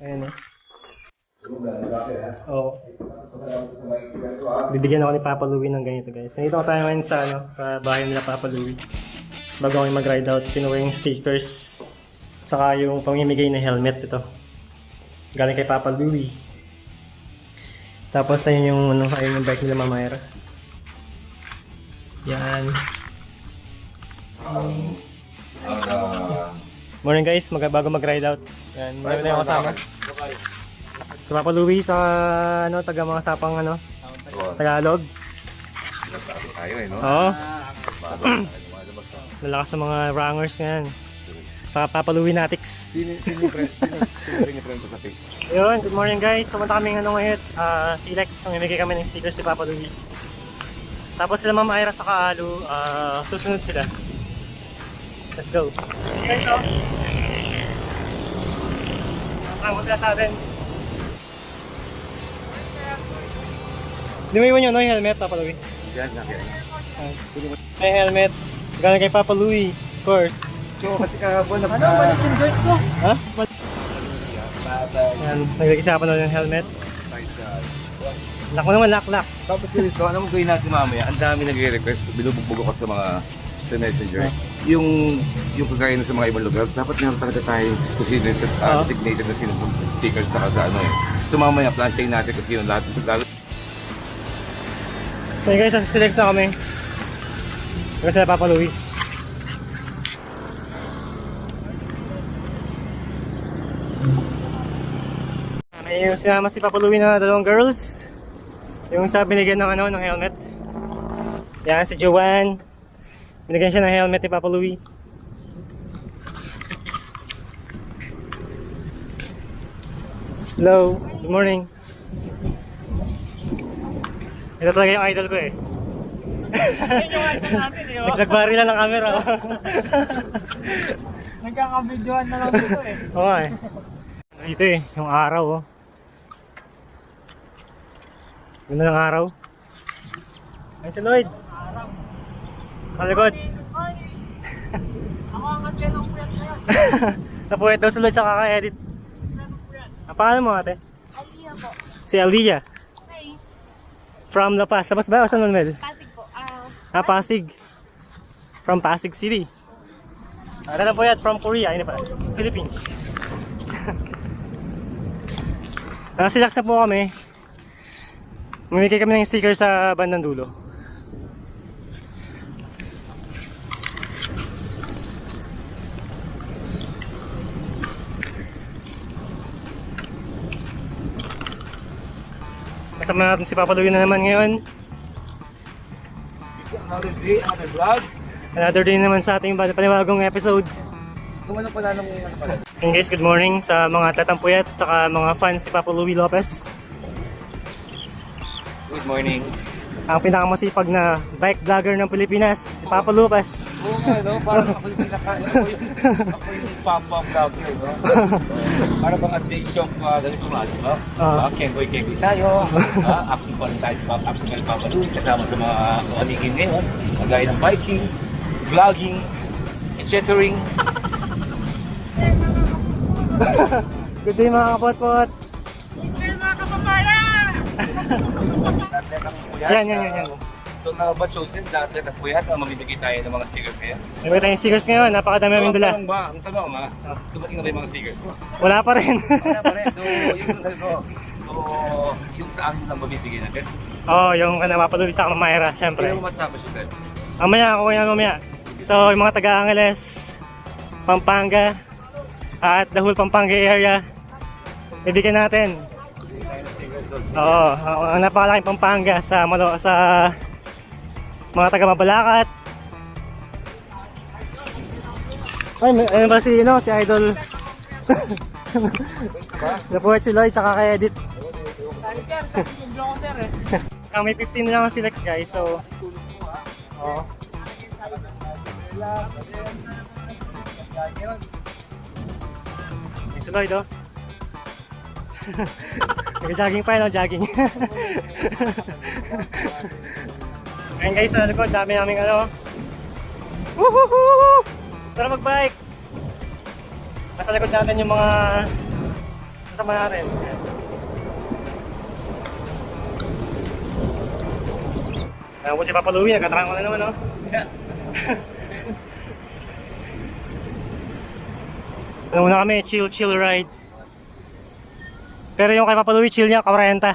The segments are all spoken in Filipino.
Ayan eh. Oo. Bibigyan ako ni Papa Louie ng ganito guys. Nandito tayo ngayon sa sa bahay nila Papa Louie. Bago kami mag-ride out, kinuha yung stickers. Saka yung pamimigay na helmet ito. Galing kay Papa Louie. Tapos ayun yung ayun yung bike nila Mama Ira. Yan. Morning guys, bago mag-ride out. Yan, meron na yung kasama. Si Papa Louie sa taga mga sapang Tagalog. Tayo no? Oo. Lalakas sa mga rangers yan. Sa Papa Louie Natics. Sino yung friend sa face? Yun, good morning guys. Pumunta kami ngayon, Silex. Mamimigay kami ng stickers si Papa Louie. Tapos sila Mama Ira sa Kaalu, susunod sila. Let's go. Guys, ang sila sa atin. Di mo iwan yun, yung helmet, Papa Louie? Yan, yan. May helmet. Galing kay Papa Louie, of course. So, kasi kahapon Balik yung joint ko? Ha? Yan, naglagay siya pa ng helmet. Lock mo naman, lock. Tapos dito, ano mo gawin natin mamaya? Ang dami nagre-request, binubugbog ako sa mga messenger. Yung kagaya na sa mga ibang lugar, dapat meron talaga tayong designated na stickers sa So mamaya, planchain natin kasi yung lahat ng lalo. So guys, select na kami. Kasi sila Papa Louie. May sinama si Papa Louie na dalawang girls. Yung isa binigyan ng ng helmet. Yan si Joanne. Binigyan siya ng helmet ni Papa Louie. Hello, good morning. Ito talaga yung idol ko eh. Yun yung idol natin eh. Nagbari lang ng camera. Nagkakabidyoan na lang dito eh. Oo eh. Ito eh, yung araw oh. Ganda ng araw. Ayun si Lloyd. Sa likod. Ako ang atyan ng puyat na yun. Napuwet daw si Lloyd sa kaka-edit. Ang pangalan mo ate? Aliyah po. Si Aliyah. Hey. From La Paz. Tapos ba? Saan Manuel? Pasig po. Pasig. From Pasig City. Ano na po yan? From Korea. Ano pa? Philippines. Nasilax na po kami. Mamimigay kami ng sticker sa bandang dulo. Kasama natin si Papa Louie na naman ngayon. Another day, another vlog. Another day naman sa ating panibagong episode. Kung ano pala nung pala. And guys, good morning sa mga tatampuyat saka mga fans ni Papa Louie Lopez. Good morning. Ang pinakamasipag na bike vlogger ng Pilipinas, si Papa Lopez. Oo nga, no? Parang ako yung ako yung papa vlogger, no? Para bang at the age of ganito nga, di ba? Kenboy tayo. Acting pa rin tayo sa acting Papa Louie kasama sa mga kamigin ngayon. Magaya ng biking, vlogging, etc. Good day mga kapot-pot. Hey mga kapapaya! Yan. So mga batch din, dati na po yan, mamibigay tayo ng mga stickers ngayon. May tayong stickers ngayon, napakadami namin dala. Ang tanong ba, dumating na ba yung mga stickers mo? Wala pa rin. Wala pa rin, so yung sa amin lang mamibigay natin. Oo, yung Papa Louie sa Mama Ira, syempre. Kaya mo matapos yun, sir? Mamaya, mamaya. So, yung mga taga-Angeles, Pampanga, at the whole Pampanga area, ibigyan natin. Oo, ang napakalaking Pampanga sa mga taga-Mabalacat. Ay, ano ba si Idol? Napuwet si Lloyd, saka ka-edit. Sorry sir, kasi yung block ko sir eh. May 15 lang ang select guys, so... Oo. Si Lloyd oh. Nag-jogging pa yun, jogging. Ayun guys, sa likod, dami naming Woohoo! Tara mag-bike! Nasa likod natin yung mga kasama natin. Ayan po si Papa Louie, nagkatrangko na naman, no? Ano muna kami, chill ride. Pero yung kay Papa Louie, chill niya, 40.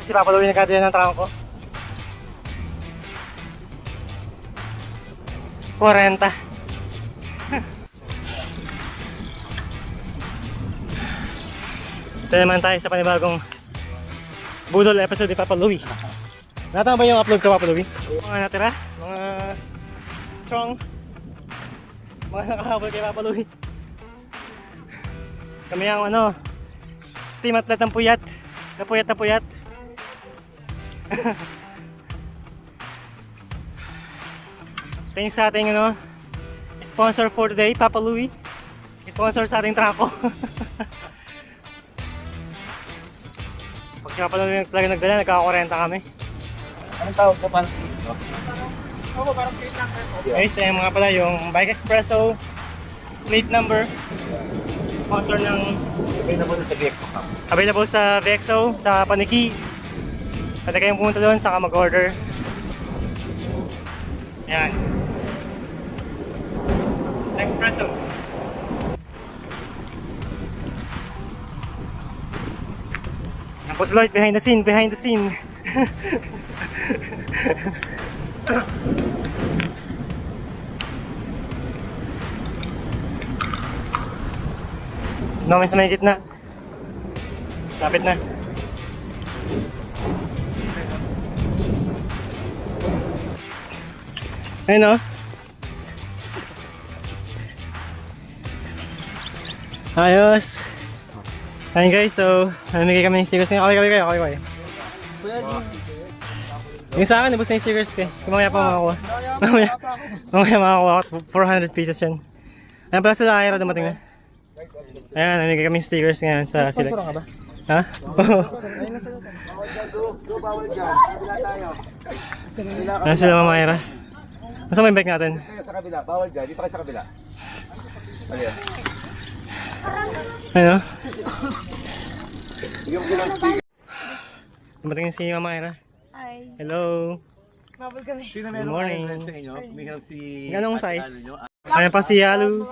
Si Papa Louie nagkatiyan ng trangko. 40. Ito naman tayo sa panibagong budol episode ni Papa Louie. Natama ba yung upload ko, Papa Louie? Mga natira, mga strong, mga nakahabol kay Papa Louie. Kami ang team atlet ng puyat. Na puyat. Thanks sa ating sponsor for today, Papa Louie. Sponsor sa ating trako. Pag si Papa Louie talaga nagdala, nagkaka-40 kami. Anong tawag ko parang dito? Oo, parang plate lang kayo. Guys, ayan mga pala yung Bike Espresso plate number. Sponsor ng available sa VXO, sa Paniki. Pwede kayong pumunta doon, saka mag-order. Ayan. Espresso. Tapos Lloyd, behind the scene. No, may sa may gitna. Lapit na. Ayun o. Ayos. Ayun guys, so namigay kami ng stickers ngayon. Kaway. Yung sa akin, nabos na yung stickers ko eh. Mamaya pa makakuha. Mamaya makakuha ako. 400 pieces yan. Ayan pala sila Aira, dumating na. Ayan, namigay kami ng stickers ngayon sa Silex. Ha? Oo. Ayan sila Mama Aira. Nasaan mo yung bike natin? Sa kabila, bawal dyan. Dito kayo sa kabila. Ayan. Ano? Yung bilang sticker. Dumating si Mama Aira. Hi. Hello. Mabul kami. Sino Good meron morning. friends sa inyo? Umihanap si... Anong size? Ano nyo? Ayan pa si Alu.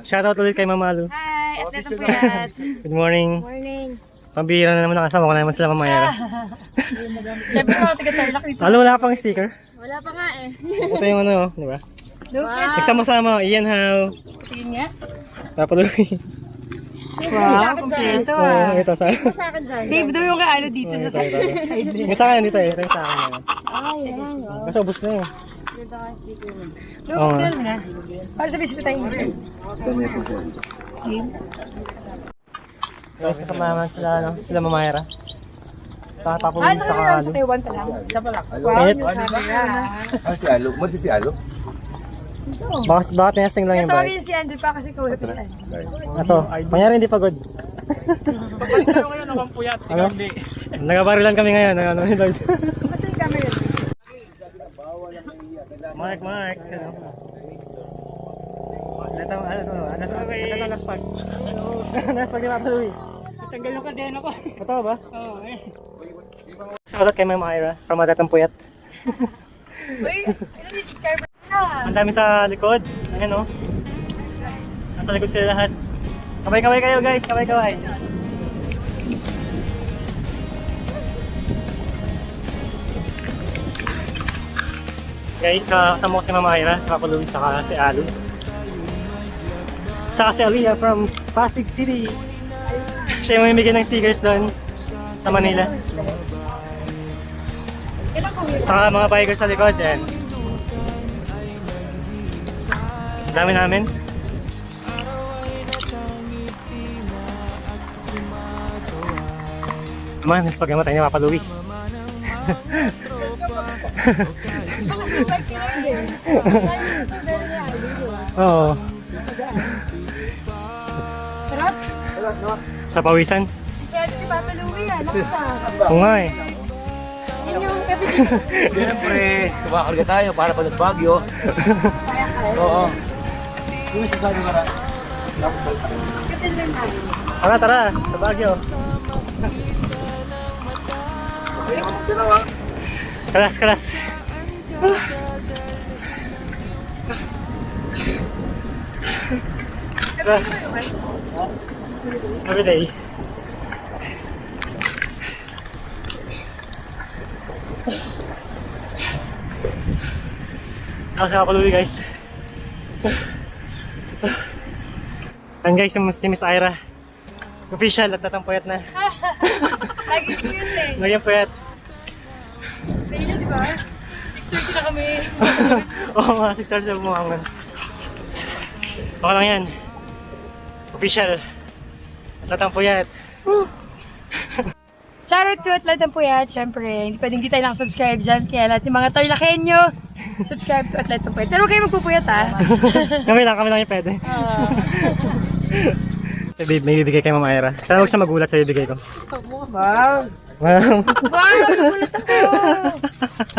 Shoutout ulit kay Mama Alu. Hi, atlet ng puyat. Good morning. Morning. Pambihira na naman nakasama ko na naman sila Mama Aira. Siyempre ko, taga-tarlac dito. Alu, wala pang sticker. Wala pa nga eh. Ito yung di ba? Lucas. Nagsama-sama, Ian How. Tingin nga. Papa Louie. Wow, kompleto Ito sa akin. Sa akin dyan. Save daw yung kaalo dito sa Ito. May sa akin dito eh. Ito yung sa akin. Ay, yan. Kasi ubos na eh. Ganda ka sticker mo. Oo nga. Lucas na. Para sa bisita tayo. Guys, kasama sila, sila Mama Aira. Sa Papa Ah, Louie sa lang Alu. sa Taiwan pa lang. Sa palak. Init. Ah, si Alo. Mo si Alo? Baka testing lang yung bike. Tawagin si Andrew pa kasi kausap si Andrew. Ito, kunyari hindi pagod. Pagbalik tayo ngayon, nakang puyat. Ano? Nagabarilan kami ngayon. Ano, Lloyd? Basta yung camera. Mark. Ano? Ito, naspag. Naspag ni Papa Louie. Tanggal yung kadena ko. Totoo ba? Oo, eh. Shoutout kay Mama Aira from Adatang Puyat. Uy, ilan yung camera na? Ang dami sa likod. Ayan o. Nasa likod sila lahat. Kaway kayo guys, kaway. Guys, kasama ko si Mama Aira, si Papa Louie, saka si Alu. Saka si Aliyah from Pasig City. Siya yung mamimigay ng stickers doon sa Manila. Saka mga bikers sa likod. Ayan. Dami namin. Naman, mas pagkamatay ni Papa Louie. Bike ka lang din. Oo. Sarap. Sa pawisan. Kaya si Papa Louie yan. Nakasa. Oo nga eh. Yun yung everything. Siyempre, kumakarga tayo para pa ng Baguio. Kaya kaya. Oo. Yung sa Baguio para. Kapit lang namin. Tara, tara. Sa Baguio. Kalas, kalas. Tara. Every day. Ako sa Kapaluli guys. Yan guys, yung si Miss Ira. Official at natampuyat na. Lagi ko yun eh. Ngayon puyat. Sa inyo, di ba? 6:30 na kami. Oo nga, si Sir sa bumangon. Baka lang yan. Official. Natampuyat. Shoutout to Atlet ng Puyat. Siyempre, hindi pwedeng di tayo lang subscribe dyan. Kaya lahat yung mga Tarlakenyo, subscribe to Atlet ng Puyat. Pero huwag kayo magpupuyat ha. kami lang yung pwede. May bibigay kay Mama Ira. Sana huwag siya magulat sa bibigay ko. Wow! Wow. Wow! Nagulat ako!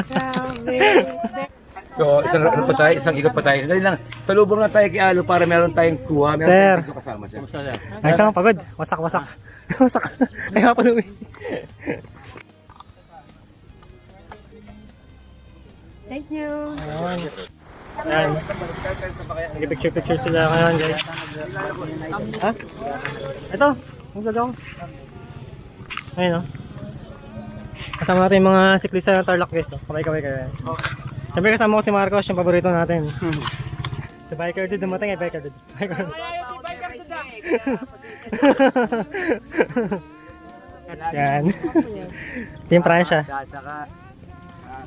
Grabe! So, isang ikot pa tayo. Dali lang, talubong na tayo kay Alo para meron tayong kuha. Meron Sir. tayong kasama siya. Ay, isang pagod. Wasak. Wasak. Ay, Kapaluli. Thank you! Ayan. Nag-picture sila ngayon guys. Ha? Ito. Magdala ko. Ayun o. Kasama natin yung mga siklista ng Tarlac guys. Kaway-kaway kayo. Siyempre kasama ko si Marcos, yung paborito natin. Si Biker Dude, dumating eh, Biker Dude. Yan. Team Pransya.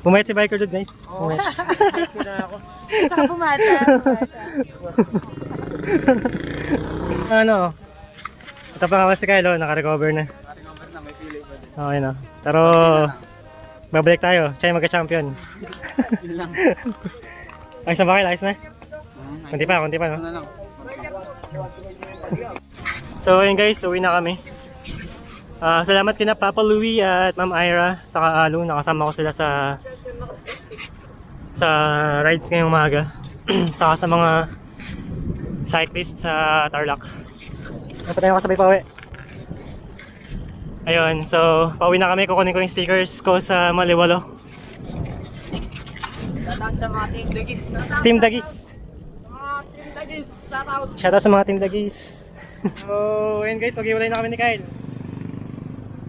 Pumayat si Biker Dude guys. Pumayat. Saka bumata. Ano? Ito pa nga si Kylo, naka-recover na. Okay na. Pero babalik tayo. Siya yung magka-champion. Ayos na ba kayo? Ayos na? Kunti pa no? So ayun guys, uwi na kami. Salamat kina Papa Louie at Ma'am Ira sa Alo. Nakasama ko sila sa rides ngayong umaga. Saka sa mga cyclists sa Tarlac. Napatay ako sabay pauwi. Ayun, so pauwi na kami. Kukunin ko yung stickers ko sa Maliwalo. Shoutout sa mga Team Dagis. Team Dagis. Team Dagis, shoutout. Shoutout sa mga Team Dagis. So, ayun guys, mag-iwalay na kami ni Kyle.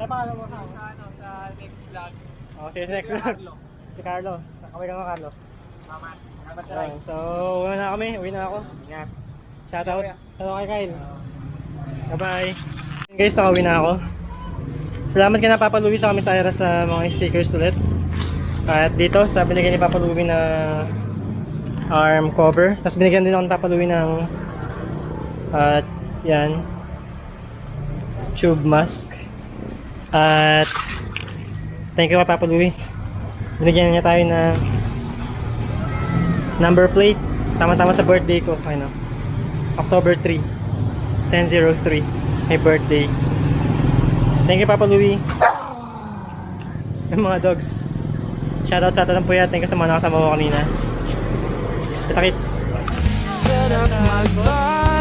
Saan pangalan mo? Sa next vlog. See you sa next vlog. Si Carlo. Nakaway ka nga Carlo. Ayun, so, uwi na kami. Uwi na ako. Shoutout. Shoutout kay Kyle. Bye-bye. Ayun guys, nakauwi na ako. Salamat ka na Papa Louie sa kami sa Ira sa mga stickers ulit. At dito, sa binigyan ni Papa Louie na arm cover. Tapos binigyan din ako ni Papa Louie ng yan, tube mask. At thank you kay Papa Louie. Binigyan niya tayo ng number plate. Tama-tama sa birthday ko. Ano? October 3, 10/03. My birthday. Thank you Papa Louie. Yung mga dogs. Shoutout sa atin po yan. Thank you sa mga nakasama ko kanina. Kita kits. Set up my body.